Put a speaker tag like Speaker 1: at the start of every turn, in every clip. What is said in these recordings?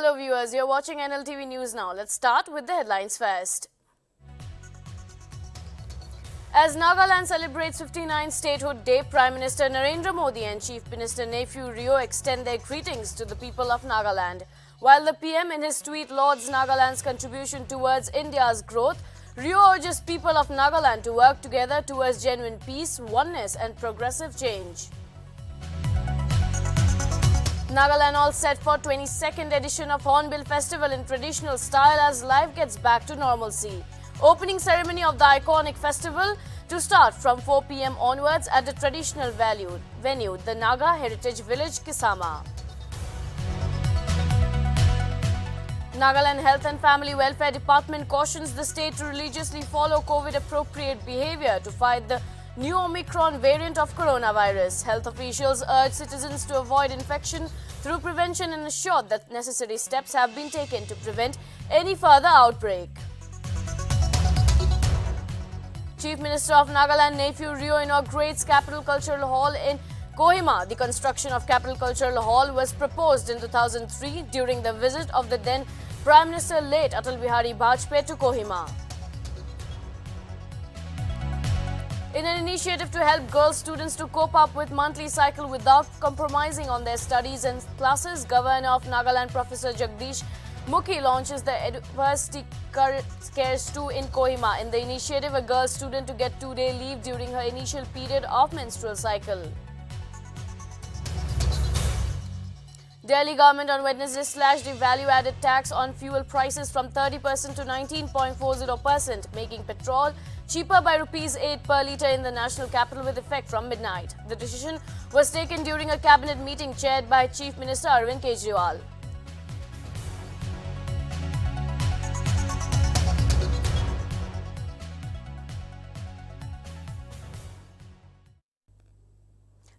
Speaker 1: Hello viewers, you're watching Nltv News now. Let's start with the headlines first. As Nagaland celebrates 59th Statehood Day, Prime Minister Narendra Modi and Chief Minister Nephew Rio extend their greetings to the people of Nagaland. While the PM in his tweet lauds Nagaland's contribution towards India's growth, Rio urges people of Nagaland to work together towards genuine peace, oneness and progressive change. Nagaland all set for 22nd edition of Hornbill Festival in traditional style as life gets back to normalcy. Opening ceremony of the iconic festival to start from 4 p.m. onwards at the traditional venue, the Naga Heritage Village, Kisama. Nagaland Health and Family Welfare Department cautions the state to religiously follow COVID-appropriate behavior to fight the new Omicron variant of coronavirus. Health officials urge citizens to avoid infection through prevention and assure that necessary steps have been taken to prevent any further outbreak. Chief Minister of Nagaland Nephew Rio inaugurates Capital Cultural Hall in Kohima. The construction of Capital Cultural Hall was proposed in 2003 during the visit of the then Prime Minister late Atal Bihari Vajpayee to Kohima. In an initiative to help girl students to cope up with monthly cycle without compromising on their studies and classes, Governor of Nagaland Professor Jagdish Mukhi launches the Adversity Cares 2 in Kohima. In the initiative, a girl student to get 2-day leave during her initial period of menstrual cycle. Delhi government on Wednesday slashed the value-added tax on fuel prices from 30% to 19.40%, making petrol cheaper by ₹8 per litre in the national capital with effect from midnight. The decision was taken during a cabinet meeting chaired by Chief Minister Arvind Kejriwal.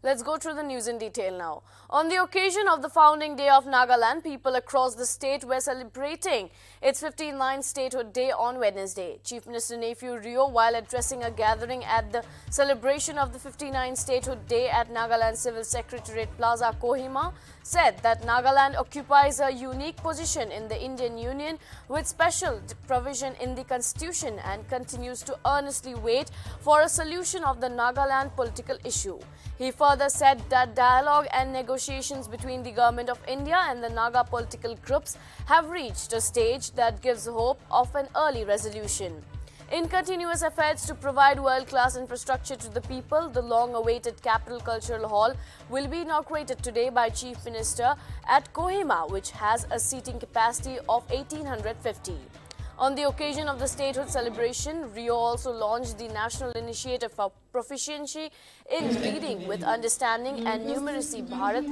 Speaker 1: Let's go through the news in detail now. On the occasion of the founding day of Nagaland, people across the state were celebrating its 59th Statehood Day on Wednesday. Chief Minister Nephew Rio, while addressing a gathering at the celebration of the 59th Statehood Day at Nagaland Civil Secretariat Plaza, Kohima, said that Nagaland occupies a unique position in the Indian Union with special provision in the Constitution and continues to earnestly wait for a solution of the Nagaland political issue. He further said that dialogue and negotiations between the Government of India and the Naga political groups have reached a stage that gives hope of an early resolution. In continuous efforts to provide world-class infrastructure to the people, the long-awaited Capital Cultural Hall will be inaugurated today by Chief Minister at Kohima, which has a seating capacity of 1,850. On the occasion of the statehood celebration, Rio also launched the National Initiative for Proficiency in Reading with Understanding and Numeracy Bharat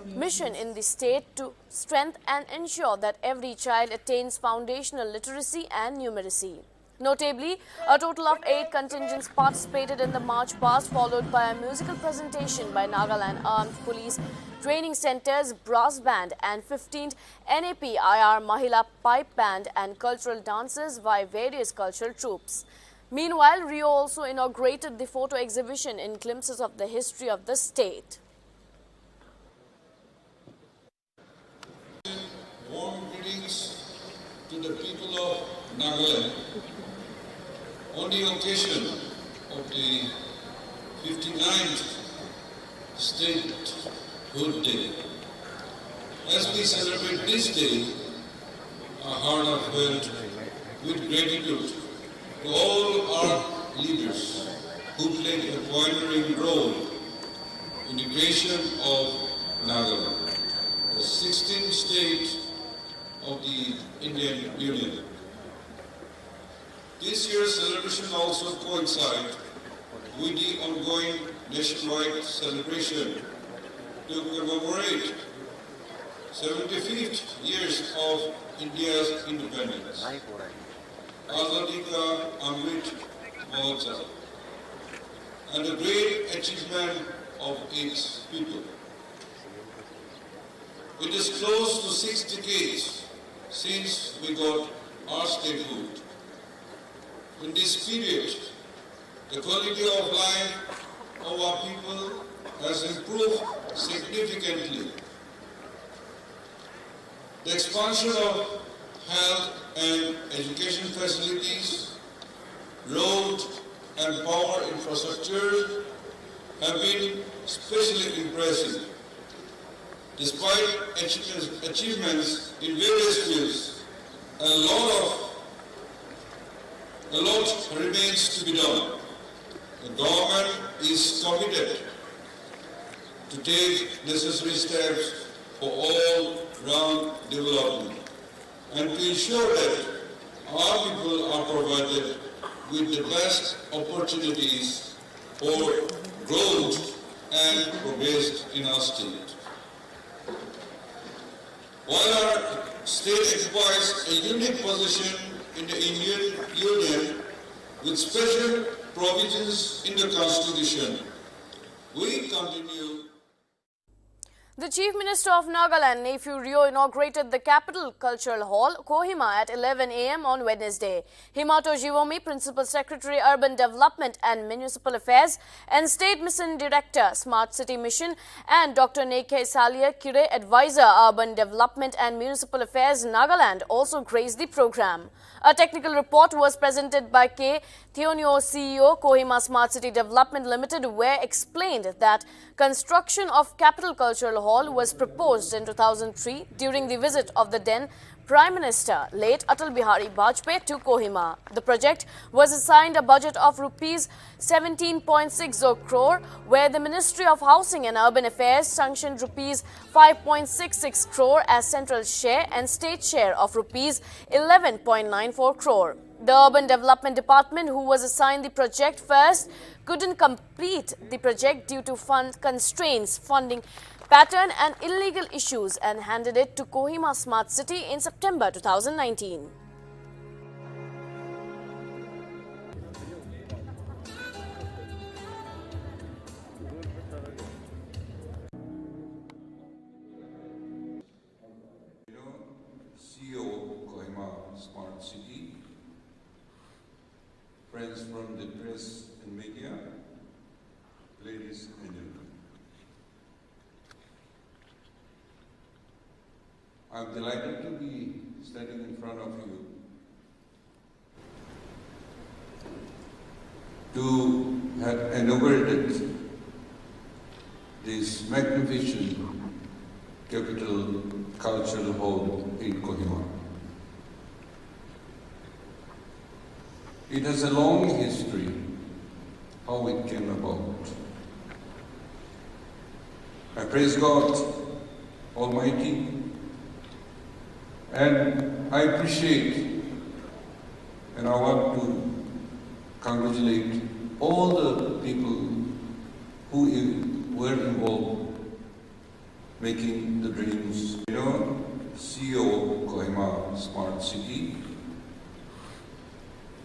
Speaker 1: mission in the state to strengthen and ensure that every child attains foundational literacy and numeracy. Notably, a total of 8 contingents participated in the march past, followed by a musical presentation by Nagaland Armed Police Training Center's brass band and 15th NAPIR Mahila pipe band and cultural dances by various cultural troupes. Meanwhile, Rio also inaugurated the photo exhibition in glimpses of the history of the state.
Speaker 2: Warm greetings to the people of Nagaland on the occasion of the 59th Statehood Day. As we celebrate this day, our heart are filled with gratitude to all our leaders who played a pioneering role in the creation of Nagaland, the 16th state of the Indian Union. This year's celebration also coincides with the ongoing nationwide celebration to commemorate 75th years of India's independence, Azadi Ka Amrit Mahotsav, and the great achievement of its people. It is close to 6 decades since we got our statehood. In this period, the quality of life of our people has improved significantly. The expansion of health and education facilities, road and power infrastructure have been especially impressive. Despite achievements in various fields, a lot remains to be done. The government is committed to take necessary steps for all-round development and to ensure that our people are provided with the best opportunities for growth and progress in our state. While our state occupies a unique position in the Indian Union with special provisions in the Constitution, we continue.
Speaker 1: The Chief Minister of Nagaland, Nephew Rio, inaugurated the Capital Cultural Hall, Kohima, at 11 a.m. on Wednesday. Himato Jivomi, Principal Secretary, Urban Development and Municipal Affairs, and State Mission Director, Smart City Mission, and Dr. Neke Salia Kire, Advisor, Urban Development and Municipal Affairs, Nagaland, also graced the program. A technical report was presented by K. Theonio, CEO, Kohima Smart City Development Limited, where explained that construction of Capital Cultural Hall was proposed in 2003 during the visit of the then Prime Minister, late Atal Bihari Vajpayee, to Kohima. The project was assigned a budget of rupees 17.60 crore, where the Ministry of Housing and Urban Affairs sanctioned rupees 5.66 crore as central share and state share of rupees 11.94 crore. The Urban Development Department, who was assigned the project first, couldn't complete the project due to fund constraints, funding pattern and illegal issues, and handed it to Kohima Smart City in September 2019.
Speaker 2: CEO Kohima Smart City, friends from the press and media, ladies and gentlemen. I'm delighted to be standing in front of you to have inaugurated this magnificent Capital Cultural Hall in Kohima. It has a long history, how it came about. I praise God Almighty, and I appreciate and I want to congratulate all the people who were involved making the dreams. CEO Kohima Smart City,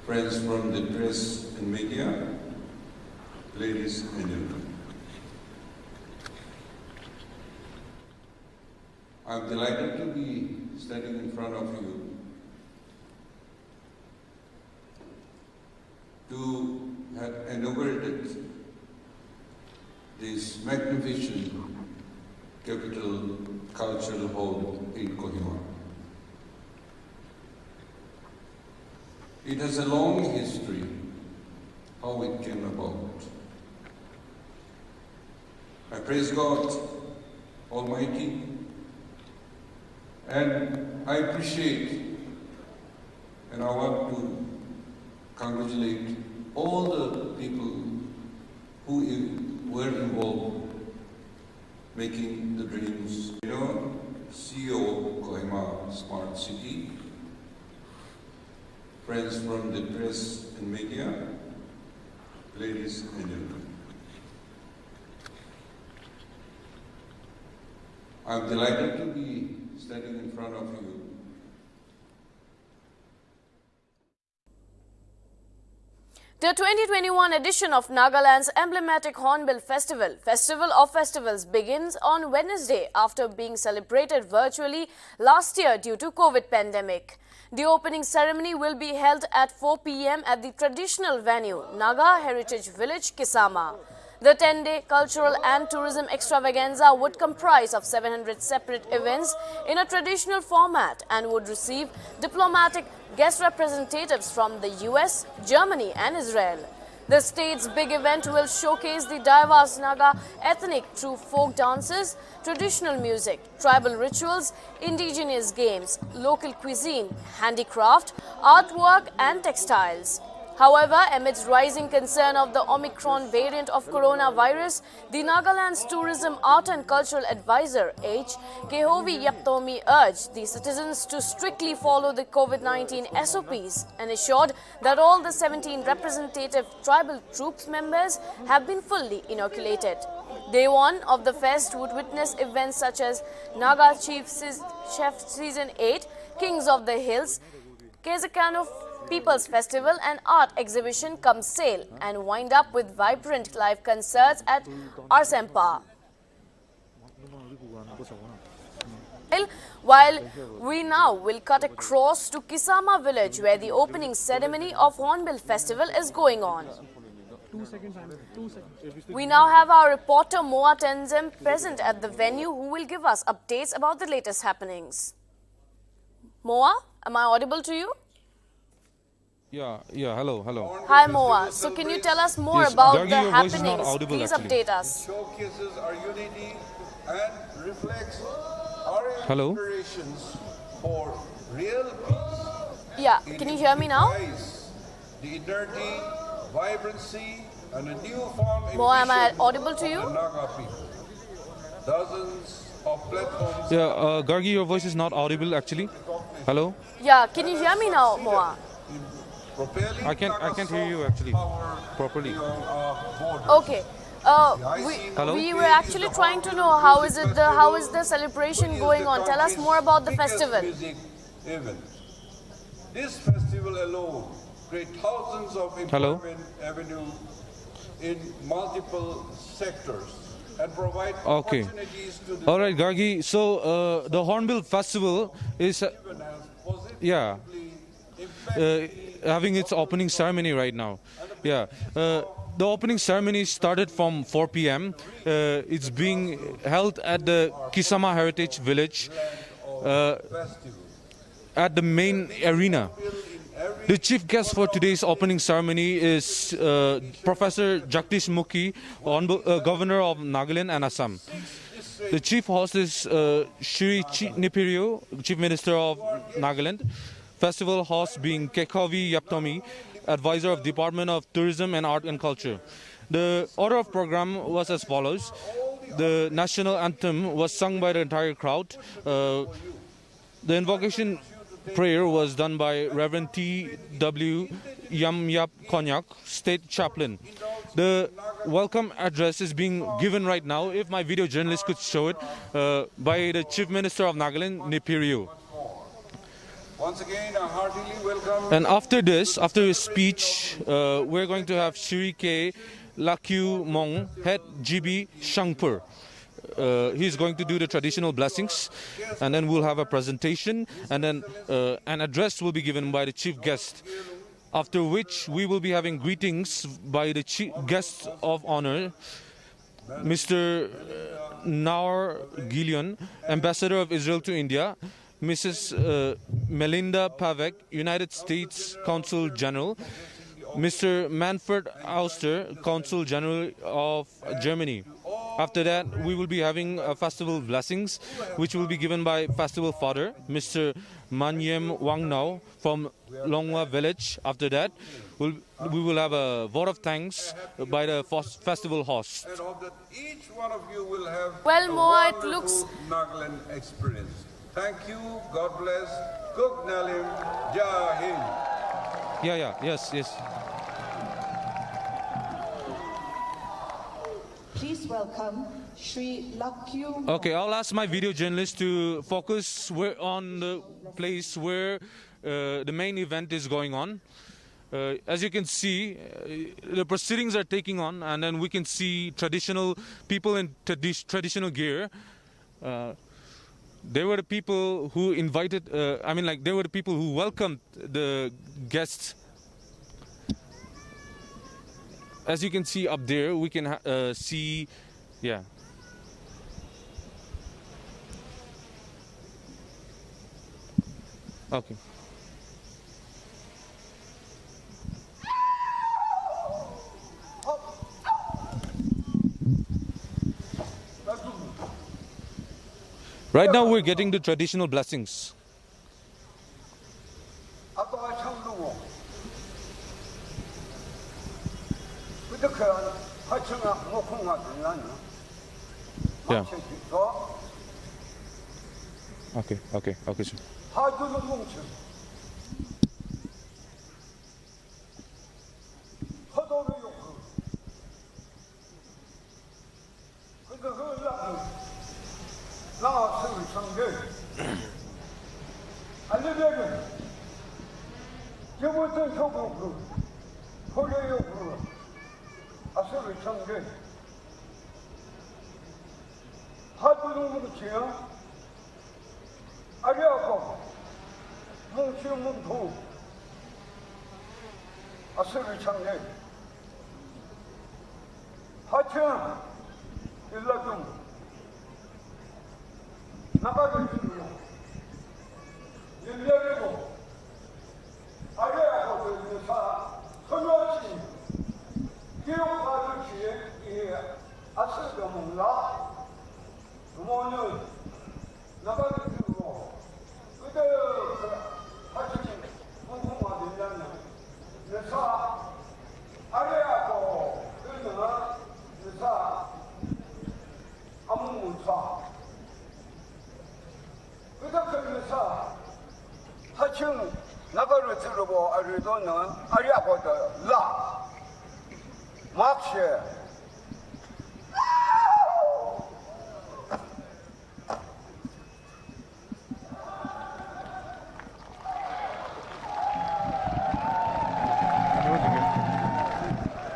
Speaker 2: friends from the press and media, ladies and gentlemen. I'm delighted to be standing in front of you to have inaugurated this magnificent Capital Cultural Hall in Kohima. It has a long history, how it came about. I praise God Almighty, and I appreciate and I want to congratulate all the people who were involved making the dreams. CEO Kohima Smart City, friends from the press and media, ladies and gentlemen. I'm delighted to be standing in front of you
Speaker 1: The 2021 edition of Nagaland's emblematic Hornbill Festival, Festival of Festivals, begins on Wednesday after being celebrated virtually last year due to COVID pandemic. The opening ceremony will be held at 4 p.m. at the traditional venue, Naga Heritage Village, Kisama. The 10-day cultural and tourism extravaganza would comprise of 700 separate events in a traditional format and would receive diplomatic guest representatives from the US, Germany and Israel. The state's big event will showcase the diverse Naga ethnic through folk dances, traditional music, tribal rituals, indigenous games, local cuisine, handicraft, artwork and textiles. However, amidst rising concern of the Omicron variant of coronavirus, the Nagaland's Tourism, Art and Cultural Advisor H. Kehovi Yaptomi urged the citizens to strictly follow the COVID-19 SOPs and assured that all the 17 representative tribal troops members have been fully inoculated. Day 1 of the fest would witness events such as Naga Chef Season 8, Kings of the Hills, Kezakano People's Festival and art exhibition come sail and wind up with vibrant live concerts at Arsempa. While we now will cut across to Kisama village where the opening ceremony of Hornbill festival is going on. We now have our reporter Moa Tenzem present at the venue who will give us updates about the latest happenings. Moa, am I audible to you?
Speaker 3: Yeah, hello.
Speaker 1: Hi Moa, so can you tell us more about
Speaker 3: Gargi,
Speaker 1: the
Speaker 3: your voice is not
Speaker 1: happenings?
Speaker 3: audible,
Speaker 1: Please
Speaker 3: actually.
Speaker 1: update us.
Speaker 2: Showcases our unity and reflects our aspirations for real peace.
Speaker 1: Yeah, can you hear me now?
Speaker 2: The energy, vibrancy, and a newfound
Speaker 1: Moa, am I
Speaker 2: ambition
Speaker 1: audible to
Speaker 2: of
Speaker 1: you?
Speaker 2: the Naga people. Dozens of platforms.
Speaker 3: Yeah, Gargi, your voice is not audible actually. Hello?
Speaker 1: Yeah, can you hear me now, Moa?
Speaker 3: I can't hear you actually properly.
Speaker 1: Okay.
Speaker 3: Hello?
Speaker 1: We were actually trying to know how is the celebration going on. Tell us more about the festival.
Speaker 2: This festival alone creates thousands of employment avenues in multiple sectors and provide opportunities to the
Speaker 3: Alright, Gargi. So the Hornbill Festival is having its opening ceremony right now. Yeah. The opening ceremony started from 4 p.m. It's being held at the Kisama Heritage Village at the main arena. The chief guest for today's opening ceremony is Professor Jagdish Mukhi, Governor of Nagaland and Assam. The chief host is Shri Nipirio, Chief Minister of Nagaland. Festival host being Kehovi Yaptomi, Advisor of Department of Tourism and Art and Culture. The order of program was as follows. The national anthem was sung by the entire crowd. The invocation prayer was done by Reverend T.W. Yap Konyak, State Chaplain. The welcome address is being given right now, if my video journalist could show it, by the Chief Minister of Nagaland, Nipirio.
Speaker 2: Once again, a heartily welcome.
Speaker 3: And after this, after his speech, we're going to have Shri K. Lakyu Mong, Head GB Shangpur. He's going to do the traditional blessings, and then we'll have a presentation, and then an address will be given by the chief guest. After which, we will be having greetings by the chief guest of honor, Mr. Naor Gillion, Ambassador of Israel to India, Mrs. Melinda Pavek, United States Consul General, Mr. Manfred Auster, Consul General of Germany. After that, we will be having festival blessings, which will be given by Festival Father, Mr. Manyem Wangnao from Longwa Village. After that, we will have a vote of thanks by the festival host.
Speaker 2: And hope that each one of you will have
Speaker 1: Moa, it looks
Speaker 2: Nagaland experience. Thank you. God bless. Kuk Nalim Jai Hind.
Speaker 3: Yes.
Speaker 4: Please welcome Shri Lakyu.
Speaker 3: Okay, I'll ask my video journalist to focus on the place where the main event is going on. As you can see, the proceedings are taking on, and then we can see traditional people in traditional gear. They were the people who invited, they were the people who welcomed the guests As you can see up there, we can see, yeah. Okay. Right now we're getting the traditional blessings. Yeah. Okay, sir.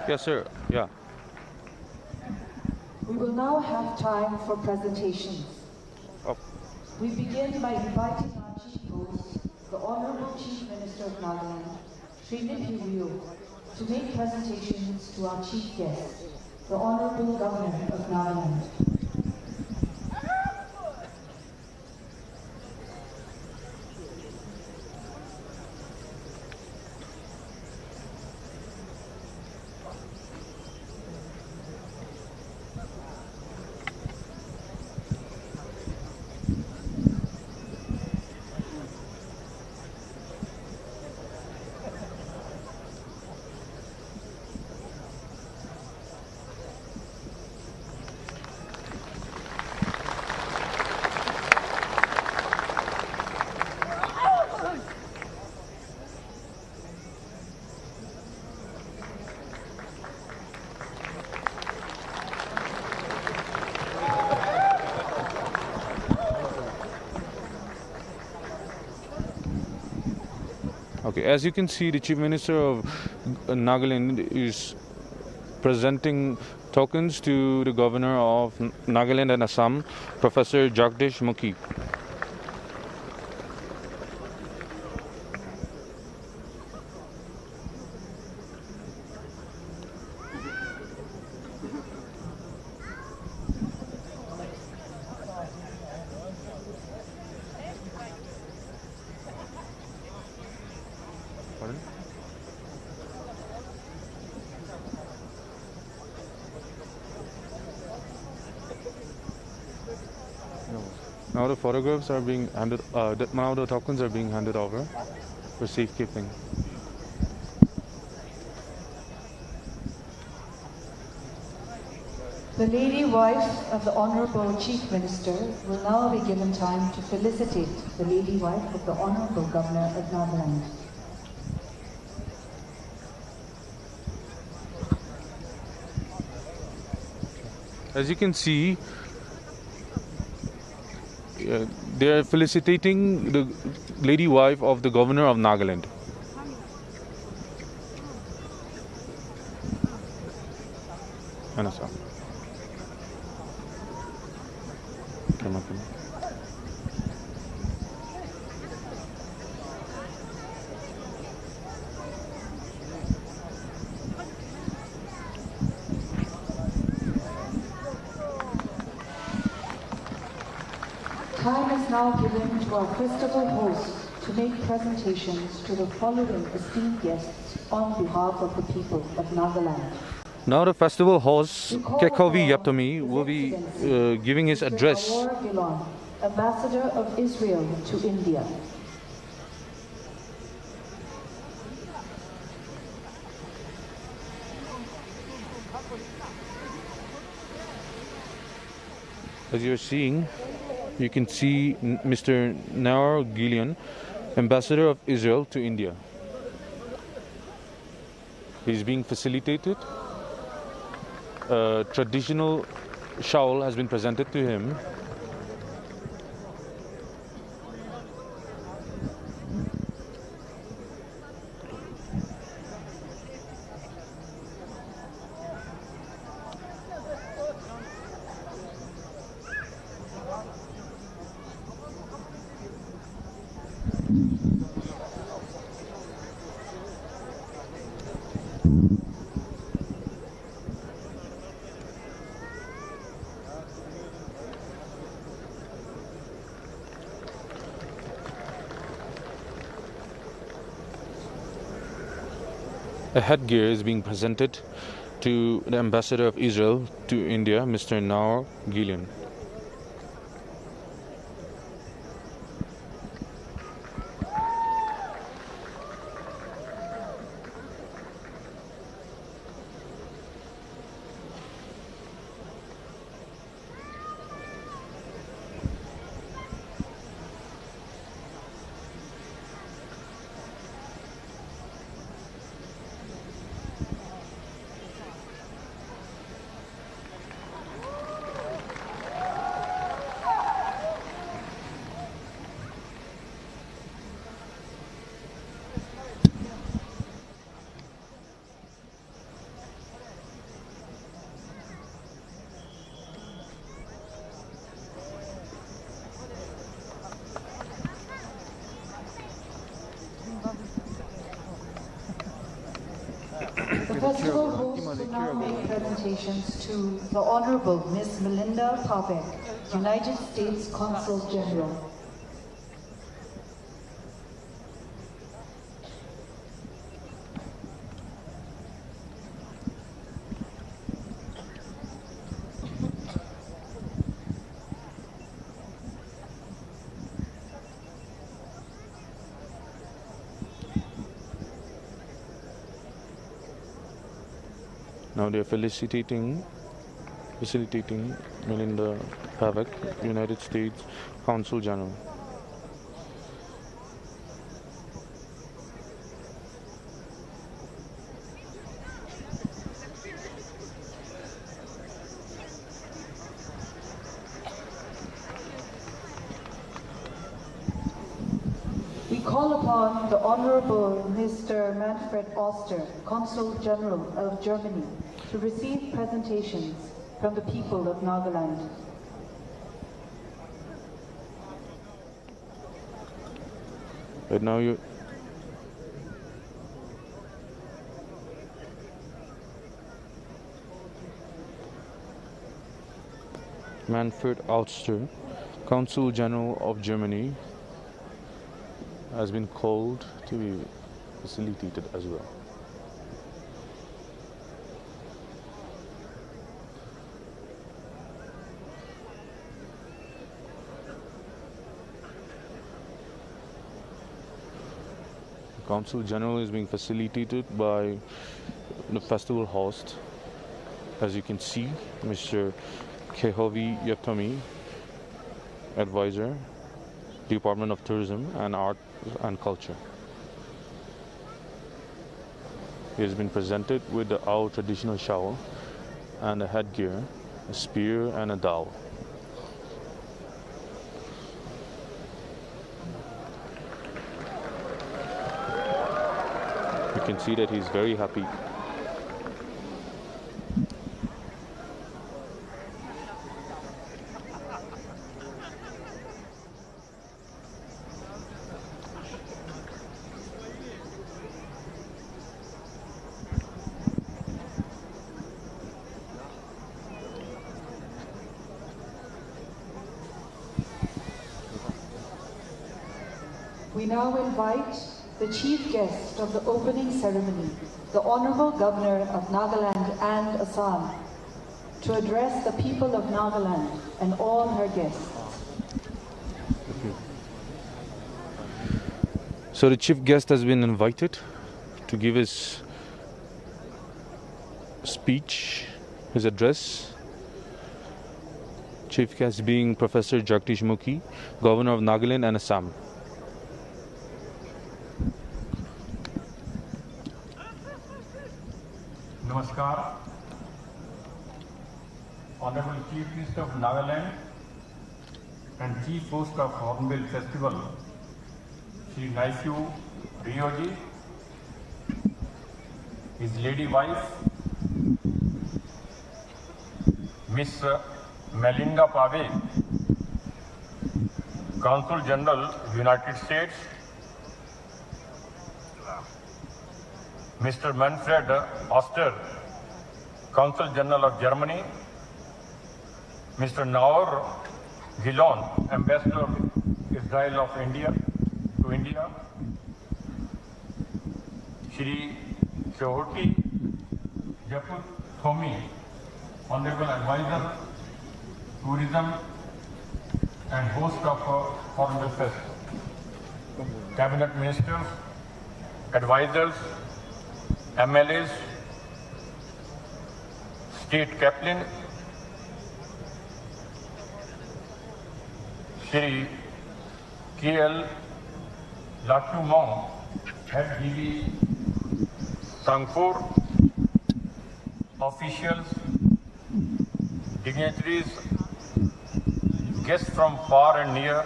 Speaker 3: Yes, sir. Yeah.
Speaker 4: We will now have time for presentations.
Speaker 3: Oh.
Speaker 4: We begin by inviting our chief host, the Honorable Chief Minister of Nagaland, Sri Nltv, to make presentations to our chief guest, the Honorable Governor of Nagaland.
Speaker 3: Okay, as you can see, the Chief Minister of Nagaland is presenting tokens to the Governor of Nagaland and Assam, Professor Nltv. Now the photographs are being handed, now the tokens are being handed over for safekeeping.
Speaker 4: The lady wife of the Honorable Chief Minister will now be given time to felicitate the lady wife of the Honorable Governor of Nagaland.
Speaker 3: As you can see, they are felicitating the lady wife of the Governor of Nagaland.
Speaker 4: now given to our festival host to make presentations to the following esteemed guests on behalf of the people of Nagaland.
Speaker 3: Now the festival host, Kekovi Yaptomi, will be giving his address.
Speaker 4: Hornbill, Ambassador of Israel to India.
Speaker 3: As you're seeing, you can see Mr. Naor Gillian, Ambassador of Israel to India. He's being facilitated. A traditional shawl has been presented to him. A headgear is being presented to the Ambassador of Israel to India, Mr. Naor Gillian.
Speaker 4: The festival host will now make presentations to the Honorable Miss Melinda Pavek, United States Consul General.
Speaker 3: Now they are facilitating Melinda Pavek, United States Consul General.
Speaker 4: We call upon the Honorable Mr. Manfred Oster, Consul General of Germany, to receive presentations from the people of Nagaland.
Speaker 3: But now you Manfred Oster, Consul General of Germany, has been called to be facilitated as well. The Consul General is being facilitated by the festival host. As you can see, Mr. Kehovi Yatomi, Advisor, Department of Tourism and Art and Culture. He has been presented with the Ao traditional shawl and a headgear, a spear and a dowel. You can see that he's very happy.
Speaker 4: We now invite the chief guest of the opening ceremony, the Honorable Governor of Nagaland and Assam, to address the people of Nagaland and all her guests.
Speaker 3: So the chief guest has been invited to give his speech, his address. Chief guest being Professor Anil Deshmukh, Governor of Nagaland and Assam.
Speaker 5: Namaskar. Honorable Chief Minister of Nagaland and Chief Host of Hornbill Festival, Shri Nephew Rioji, his lady wife, Miss Melinda Pave, Consul General, United States, Mr. Manfred Oster, Consul General of Germany, Mr. Naor Gilon, Ambassador of Israel of India to India, Shri Jorhat Japut Thomi, Honorable Advisor, Tourism and host of Hornbill Fest, Cabinet Ministers, Advisors, MLAs, State Chaplain, Shri K.L. Latumong, Head DV Sangpur, officials, dignitaries, guests from far and near,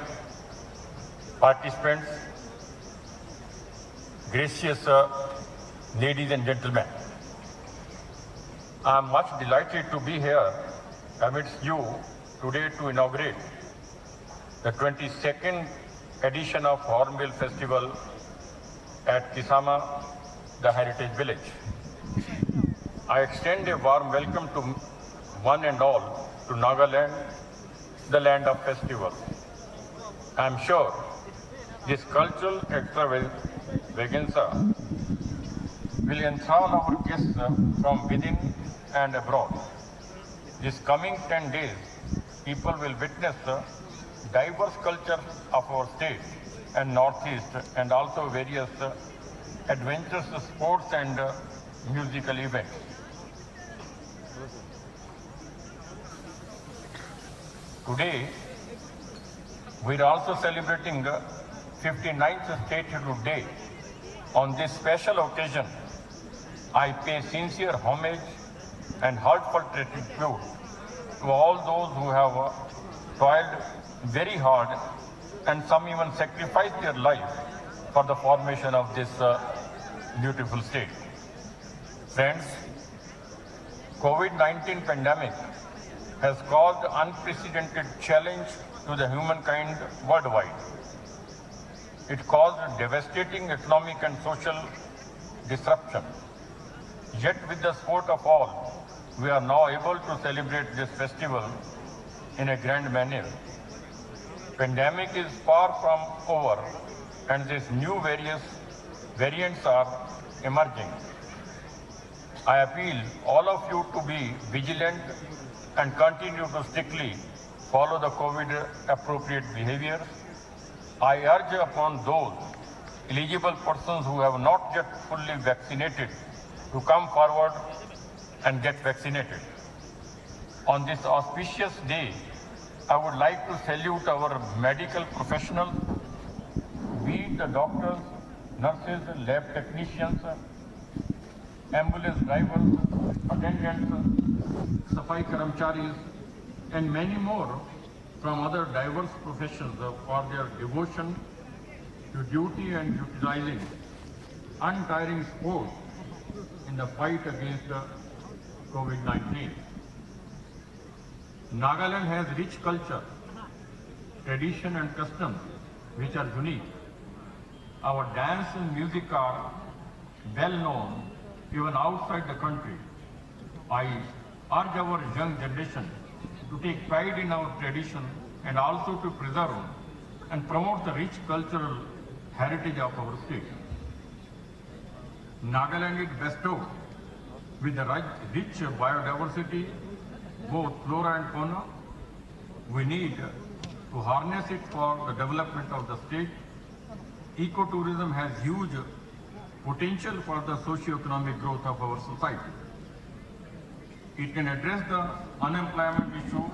Speaker 5: participants, gracious ladies and gentlemen. I am much delighted to be here amidst you today to inaugurate the 22nd edition of Hornbill Festival at Kisama, the Heritage Village. I extend a warm welcome to one and all to Nagaland, the land of festivals. I am sure this cultural extravaganza will enthrall our guests from within and abroad. This coming 10 days, people will witness the diverse culture of our state and Northeast, and also various adventurous sports and musical events. Today, we are also celebrating 59th Statehood Day. On this special occasion, I pay sincere homage and heartfelt tribute to all those who have toiled very hard and some even sacrificed their life for the formation of this beautiful state. Friends, COVID-19 pandemic has caused unprecedented challenge to the humankind worldwide. It caused devastating economic and social disruption. Yet with the support of all, we are now able to celebrate this festival in a grand manner. Pandemic is far from over and these new variants are emerging. I appeal all of you to be vigilant and continue to strictly follow the COVID appropriate behavior. I urge upon those eligible persons who have not yet fully vaccinated to come forward and get vaccinated. On this auspicious day, I would like to salute our medical professionals, be it the doctors, nurses, lab technicians, ambulance drivers, attendants, Safai Karamcharis, and many more from other diverse professions for their devotion to duty and utilizing untiring support in the fight against COVID-19. Nagaland has rich culture, tradition and customs which are unique. Our dance and music are well known even outside the country. I urge our young generation to take pride in our tradition and also to preserve and promote the rich cultural heritage of our state. Nagaland is bestowed with the rich biodiversity, both flora and fauna. We need to harness it for the development of the state. Ecotourism has huge potential for the socio-economic growth of our society. It can address the unemployment issue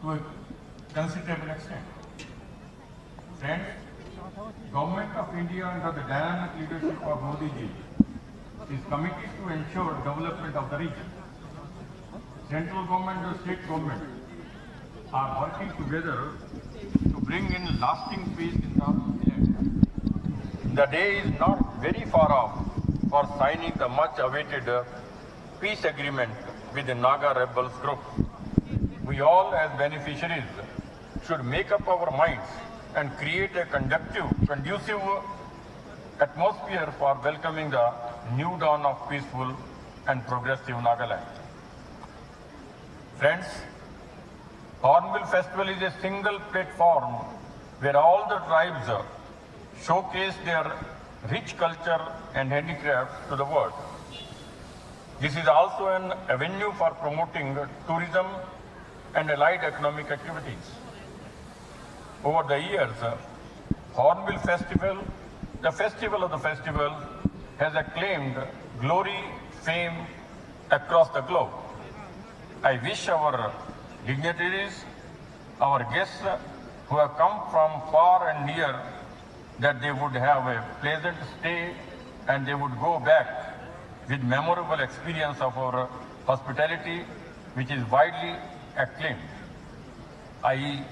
Speaker 5: to a considerable extent. Friends, Government of India under the dynamic leadership of Modi ji is committed to ensure development of the region. Central government and state government are working together to bring in lasting peace in the land. The day is not very far off for signing the much awaited peace agreement with the Naga rebels group. We all as beneficiaries should make up our minds and create a conducive atmosphere for welcoming the new dawn of peaceful and progressive Nagaland. Friends, Hornbill Festival is a single platform where all the tribes showcase their rich culture and handicrafts to the world. This is also an avenue for promoting tourism and allied economic activities. Over the years, Hornbill Festival, the festival of the festival, has acclaimed glory, fame across the globe. I wish our dignitaries, our guests who have come from far and near, that they would have a pleasant stay and they would go back with memorable experience of our hospitality, which is widely acclaimed. I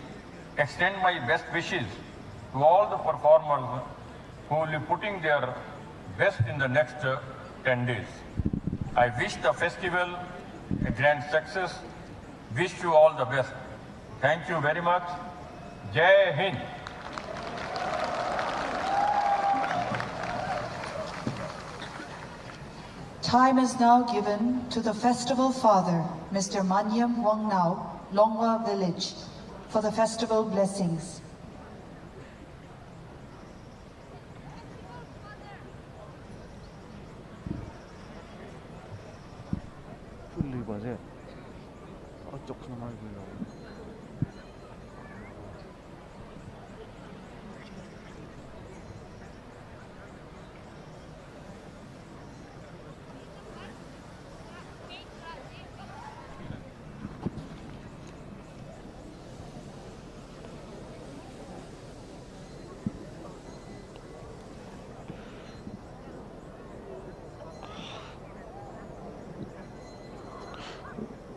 Speaker 5: extend my best wishes to all the performers who will be putting their best in the next 10 days. I wish the festival a grand success. Wish you all the best. Thank you very much. Jai Hind.
Speaker 4: Time is now given to the festival father, Mr. Manyam Wangnao, Longwa Village, for the festival blessings.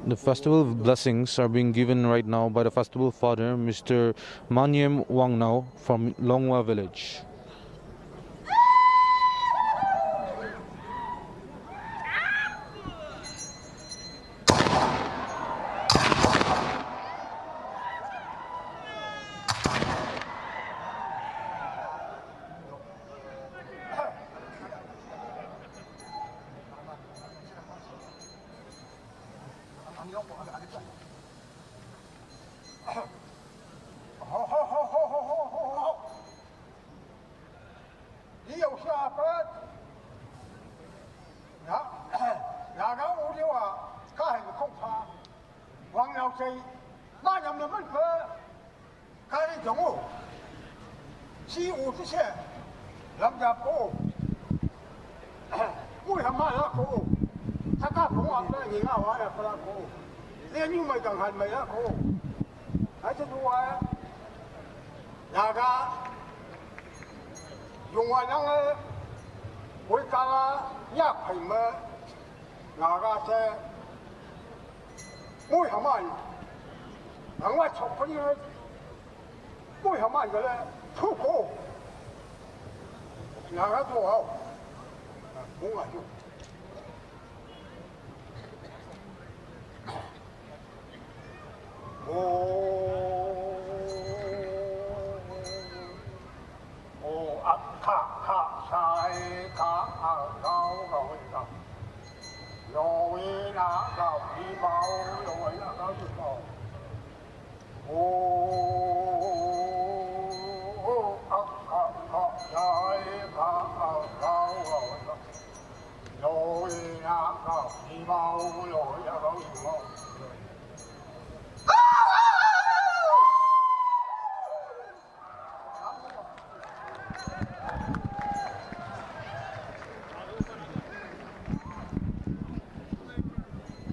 Speaker 3: The festival blessings are being given right now by the festival father, Mr. Manyam Wangnao from Longwa village.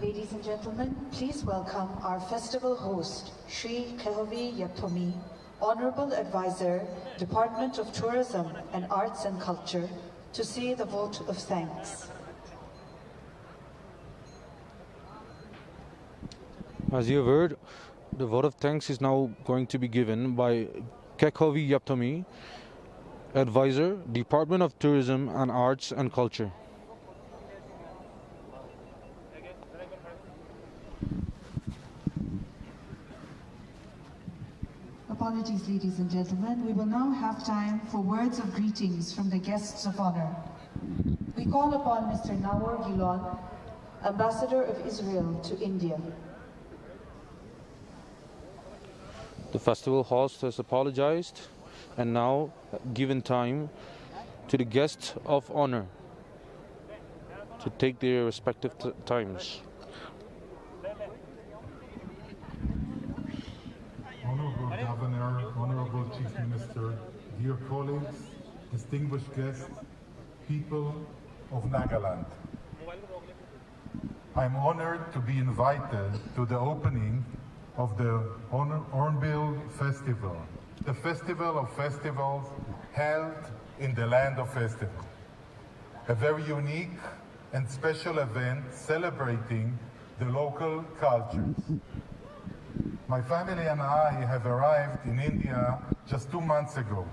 Speaker 4: Ladies and gentlemen, please welcome our festival host, Shri Kehovi Yaptomi, Honorable Advisor, Department of Tourism and Arts and Culture, to say the vote of thanks.
Speaker 3: As you have heard, the vote of thanks is now going to be given by Kehovi Yaptomi, Advisor, Department of Tourism and Arts and Culture.
Speaker 4: Apologies, ladies and gentlemen. We will now have time for words of greetings from the guests of honor. We call upon Mr. Nawar Gilon, Ambassador of Israel to India.
Speaker 3: The festival host has apologized and now given time to the guests of honor to take their respective times.
Speaker 6: Honorable Governor, Honorable Chief Minister, dear colleagues, distinguished guests, people of Nagaland. I'm honored to be invited to the opening of the Hornbill Festival, the festival of festivals held in the land of festival. A very unique and special event celebrating the local cultures. My family and I have arrived in India just 2 months ago.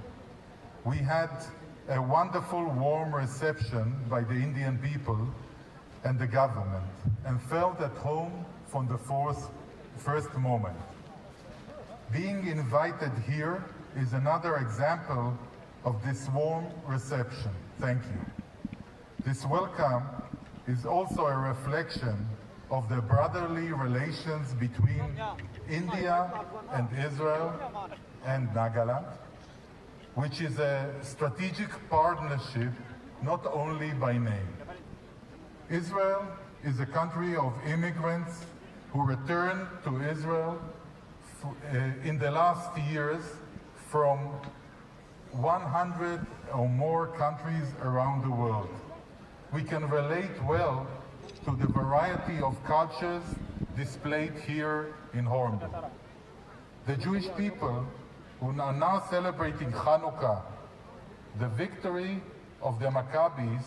Speaker 6: We had a wonderful, warm reception by the Indian people and the government, and felt at home from the first moment. Being invited here is another example of this warm reception. Thank you. This welcome is also a reflection of the brotherly relations between India and Israel and Nagaland, which is a strategic partnership not only by name. Israel is a country of immigrants who returned to Israel in the last years from 100 or more countries around the world. We can relate well to the variety of cultures displayed here in Hornbill. The Jewish people who are now celebrating Hanukkah, the victory of the Maccabees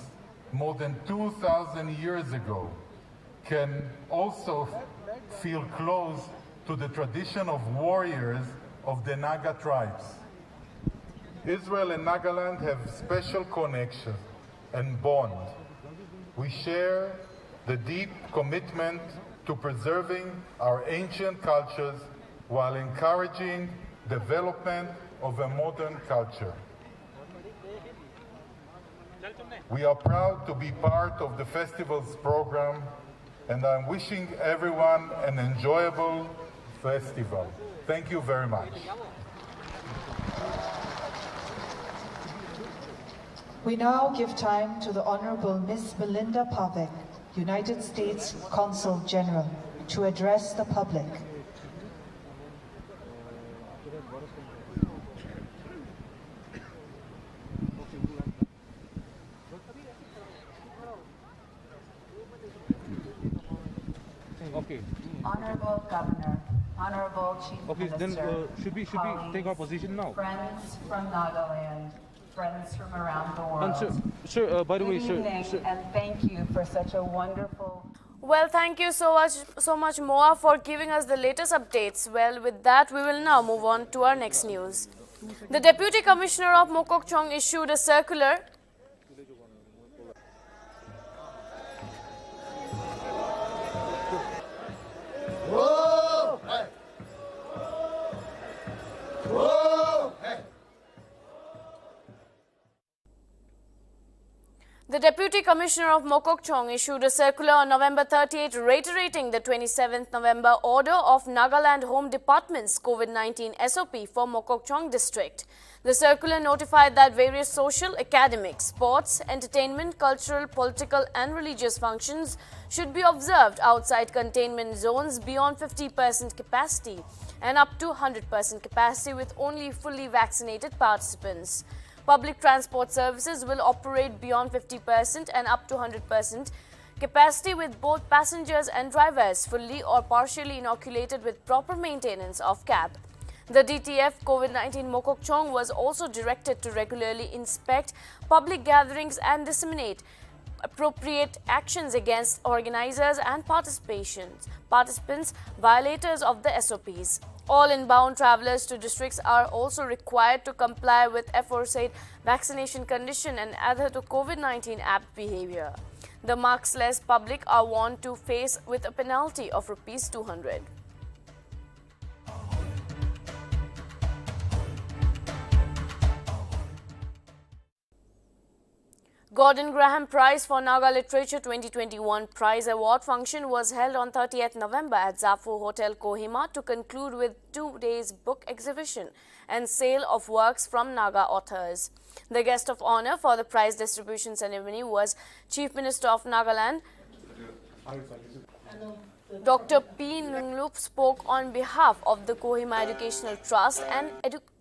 Speaker 6: more than 2,000 years ago, can also feel close to the tradition of warriors of the Naga tribes. Israel and Nagaland have special connection and bond. We share the deep commitment to preserving our ancient cultures while encouraging development of a modern culture. We are proud to be part of the festival's program, and I'm wishing everyone an enjoyable festival. Thank you very much.
Speaker 4: We now give time to the Honorable Miss Melinda Pavek, United States Consul General, to address the public.
Speaker 3: Okay.
Speaker 7: Honorable Governor, Honorable Chief
Speaker 3: Okay,
Speaker 7: Minister,
Speaker 3: then should we take our
Speaker 7: colleagues,
Speaker 3: position now?
Speaker 7: friends from Nagaland, friends from around the world.
Speaker 3: And sir, by the way,
Speaker 7: Good
Speaker 3: sir,
Speaker 7: evening, and thank you for such a wonderful.
Speaker 1: Well, thank you so much, Moa, for giving us the latest updates. Well, with that, we will now move on to our next news. The Deputy Commissioner of Mokokchung issued a circular The Deputy Commissioner of Mokokchung issued a circular on November 38 reiterating the 27th November order of Nagaland Home Department's COVID-19 SOP for Mokokchung district. The circular notified that various social, academic, sports, entertainment, cultural, political and religious functions should be observed outside containment zones beyond 50% capacity and up to 100% capacity with only fully vaccinated participants. Public transport services will operate beyond 50% and up to 100% capacity with both passengers and drivers fully or partially inoculated with proper maintenance of cab. The DTF COVID-19 Mokokchung was also directed to regularly inspect public gatherings and disseminate appropriate actions against organizers and participants violators of the SOPs. All inbound travelers to districts are also required to comply with aforesaid vaccination condition and adhere to COVID-19 apt behavior. The marksless public are warned to face with a penalty of ₹200. Gordon Graham Prize for Naga Literature 2021 Prize Award function was held on 30th November at Zafu Hotel, Kohima to conclude with 2 days book exhibition and sale of works from Naga authors. The guest of honor for the prize distribution ceremony was Chief Minister of Nagaland. Dr. P. Nltv spoke on behalf of the Kohima Educational Trust and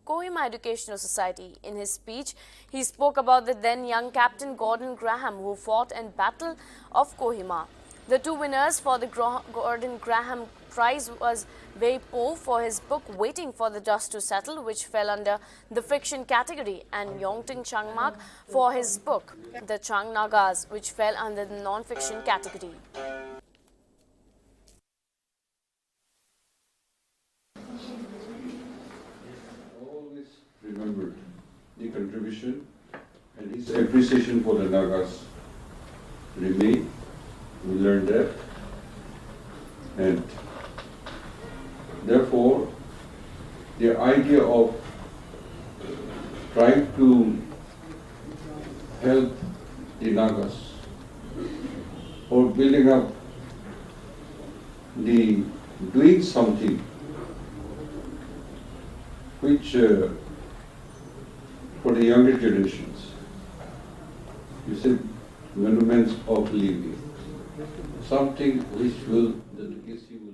Speaker 1: Kohima Educational Society. In his speech, he spoke about the then young Captain Gordon Graham who fought in Battle of Kohima. The two winners for the Gordon Graham Prize was Wei Po for his book Waiting for the Dust to Settle, which fell under the fiction category, and Yongting Changmak for his book The Chang Nagas, which fell under the non-fiction category.
Speaker 2: Remembered the contribution and his appreciation for the Nagas remain. We learned that, and therefore the idea of trying to help the Nagas or building up the doing something which for the younger generations, you said monuments of living, something which will, the legacy will.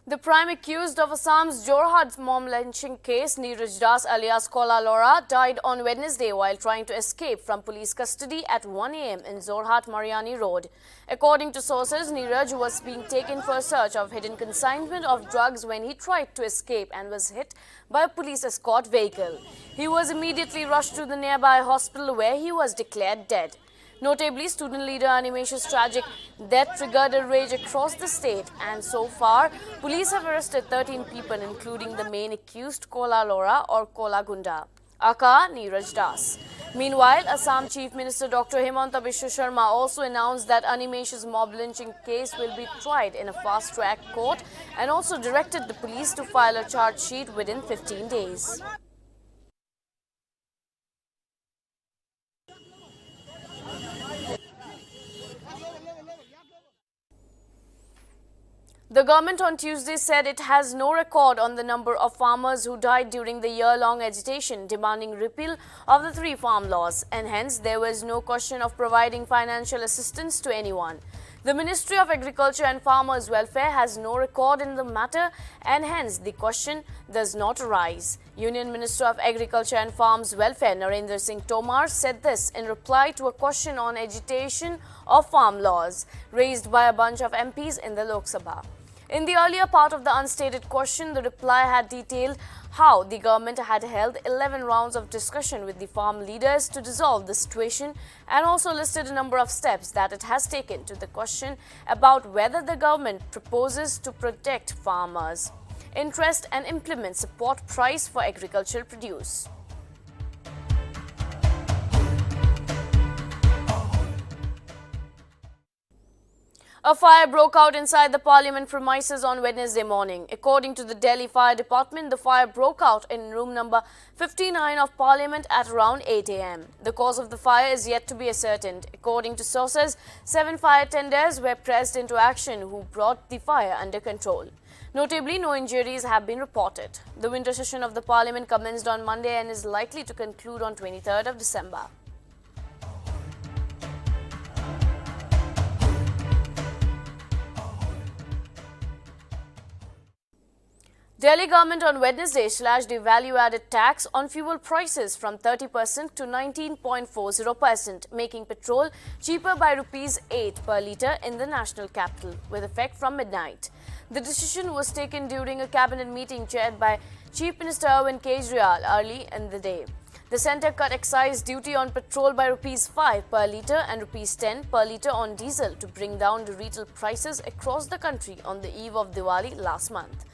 Speaker 1: The prime accused of Assam's Jorhat mom lynching case, Neeraj Das alias Kola Lora, died on Wednesday while trying to escape from police custody at 1 a.m. in Jorhat Mariani Road. According to sources, Neeraj was being taken for a search of hidden consignment of drugs when he tried to escape and was hit by a police escort vehicle. He was immediately rushed to the nearby hospital where he was declared dead. Notably, student leader Animesh's tragic death triggered a rage across the state, and so far, police have arrested 13 people, including the main accused Kola Lora or Kola Gunda, aka Neeraj Das. Meanwhile, Assam Chief Minister Dr. Himanta Biswa Sharma also announced that Animesh's mob lynching case will be tried in a fast-track court and also directed the police to file a charge sheet within 15 days. The government on Tuesday said it has no record on the number of farmers who died during the year-long agitation demanding repeal of the 3 farm laws, and hence there was no question of providing financial assistance to anyone. The Ministry of Agriculture and Farmers' Welfare has no record in the matter, and hence the question does not arise. Union Minister of Agriculture and Farmers' Welfare Narendra Singh Tomar said this in reply to a question on agitation of farm laws raised by a bunch of MPs in the Lok Sabha. In the earlier part of the unstated question, the reply had detailed how the government had held 11 rounds of discussion with the farm leaders to resolve the situation and also listed a number of steps that it has taken to the question about whether the government proposes to protect farmers' interest and implement support price for agricultural produce. A fire broke out inside the parliament premises on Wednesday morning. According to the Delhi Fire Department, the fire broke out in room number 59 of parliament at around 8 a.m. The cause of the fire is yet to be ascertained. According to sources, 7 fire tenders were pressed into action who brought the fire under control. Notably, no injuries have been reported. The winter session of the parliament commenced on Monday and is likely to conclude on 23rd of December. Delhi government on Wednesday slashed the value-added tax on fuel prices from 30% to 19.40%, making petrol cheaper by Rs 8 per litre in the national capital, with effect from midnight. The decision was taken during a cabinet meeting chaired by Chief Minister Arvind Kejriwal early in the day. The centre cut excise duty on petrol by Rs 5 per litre and Rs 10 per litre on diesel to bring down the retail prices across the country on the eve of Diwali last month.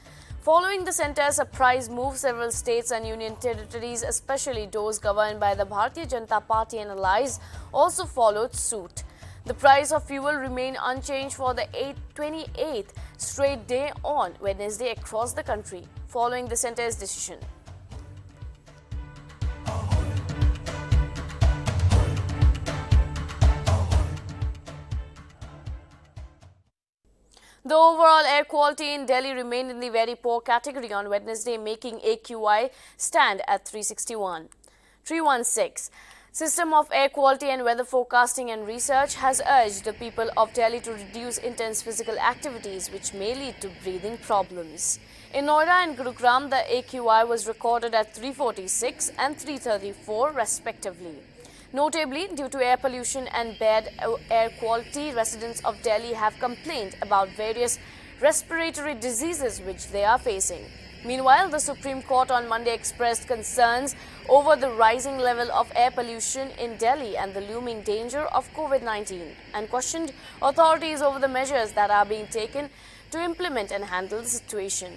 Speaker 1: Following the centre's surprise move, several states and union territories, especially those governed by the Bharatiya Janata Party and allies, also followed suit. The price of fuel remained unchanged for the 28th straight day on Wednesday across the country, following the centre's decision. The overall air quality in Delhi remained in the very poor category on Wednesday, making AQI stand at 316. System of Air Quality and Weather Forecasting and Research has urged the people of Delhi to reduce intense physical activities which may lead to breathing problems. In Noida and Gurugram, the AQI was recorded at 346 and 334 respectively. Notably, due to air pollution and bad air quality, residents of Delhi have complained about various respiratory diseases which they are facing. Meanwhile, the Supreme Court on Monday expressed concerns over the rising level of air pollution in Delhi and the looming danger of COVID-19 and questioned authorities over the measures that are being taken to implement and handle the situation.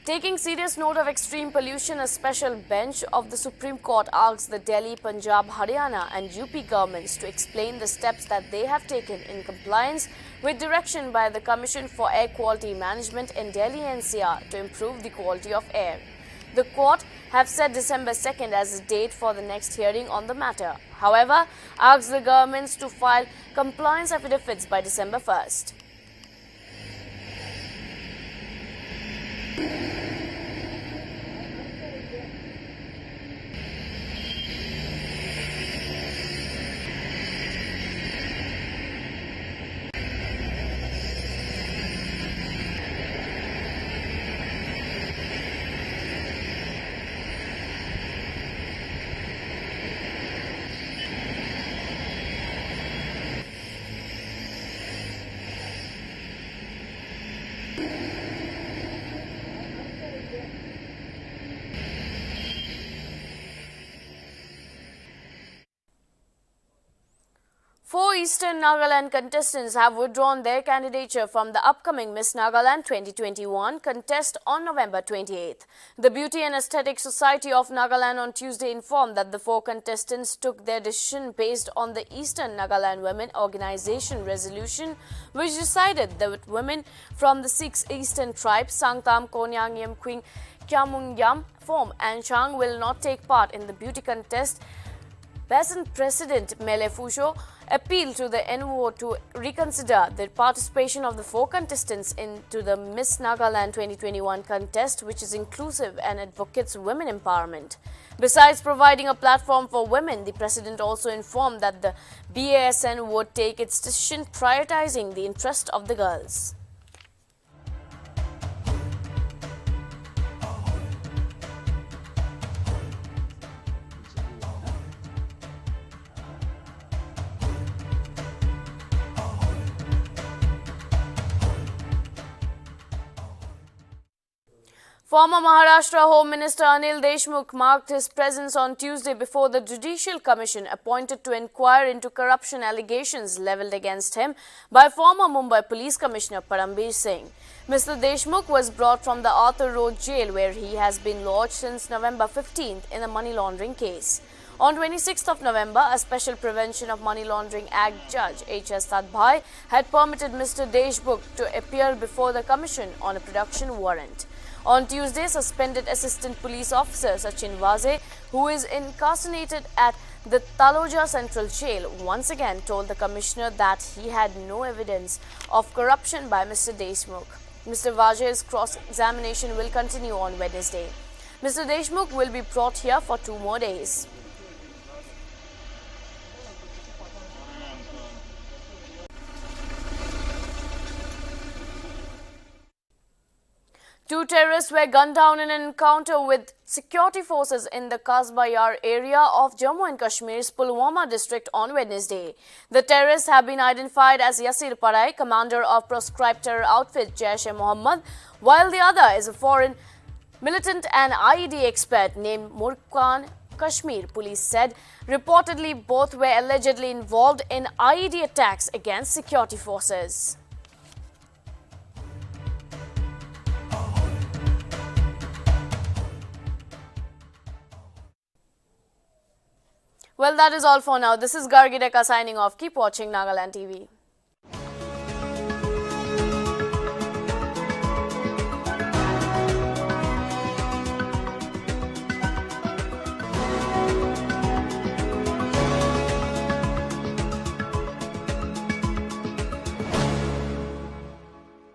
Speaker 1: Taking serious note of extreme pollution, a special bench of the Supreme Court asked the Delhi, Punjab, Haryana and UP governments to explain the steps that they have taken in compliance with direction by the Commission for Air Quality Management in Delhi NCR to improve the quality of air. The court have set December 2nd as a date for the next hearing on the matter. However, asked the governments to file compliance affidavits by December 1st. Four Eastern Nagaland contestants have withdrawn their candidature from the upcoming Miss Nagaland 2021 contest on November 28th. The Beauty and Aesthetic Society of Nagaland on Tuesday informed that the four contestants took their decision based on the Eastern Nagaland Women Organization resolution, which decided that women from the 6 Eastern tribes, Sangtam, Konyangyam, Queen, Kyamungyam, Phom and Chang will not take part in the beauty contest. Basin President Mele Fusho appealed to the NWO to reconsider the participation of the four contestants into the Miss Nagaland 2021 contest, which is inclusive and advocates women empowerment. Besides providing a platform for women, the president also informed that the BASN would take its decision prioritizing the interest of the girls. Former Maharashtra Home Minister Anil Deshmukh marked his presence on Tuesday before the Judicial Commission appointed to inquire into corruption allegations levelled against him by former Mumbai Police Commissioner Parambir Singh. Mr. Deshmukh was brought from the Arthur Road jail where he has been lodged since November 15th in a money laundering case. On 26th of November, a Special Prevention of Money Laundering Act Judge H.S. Tadbhai had permitted Mr. Deshmukh to appear before the Commission on a production warrant. On Tuesday, suspended Assistant Police Officer Sachin Vaze, who is incarcerated at the Taloja Central Jail, once again told the Commissioner that he had no evidence of corruption by Mr. Deshmukh. Mr. Vaje's cross-examination will continue on Wednesday. Mr. Deshmukh will be brought here for 2 more days. Two terrorists were gunned down in an encounter with security forces in the Kasbah Yar area of Jammu and Kashmir's Pulwama district on Wednesday. The terrorists have been identified as Yasir Parai, commander of proscribed terror outfit Jaish-e-Mohammed, while the other is a foreign militant and IED expert named Murkan Kashmir, police said. Reportedly, both were allegedly involved in IED attacks against security forces. Well, that is all for now. This is Gargideka signing off. Keep watching Nagaland TV.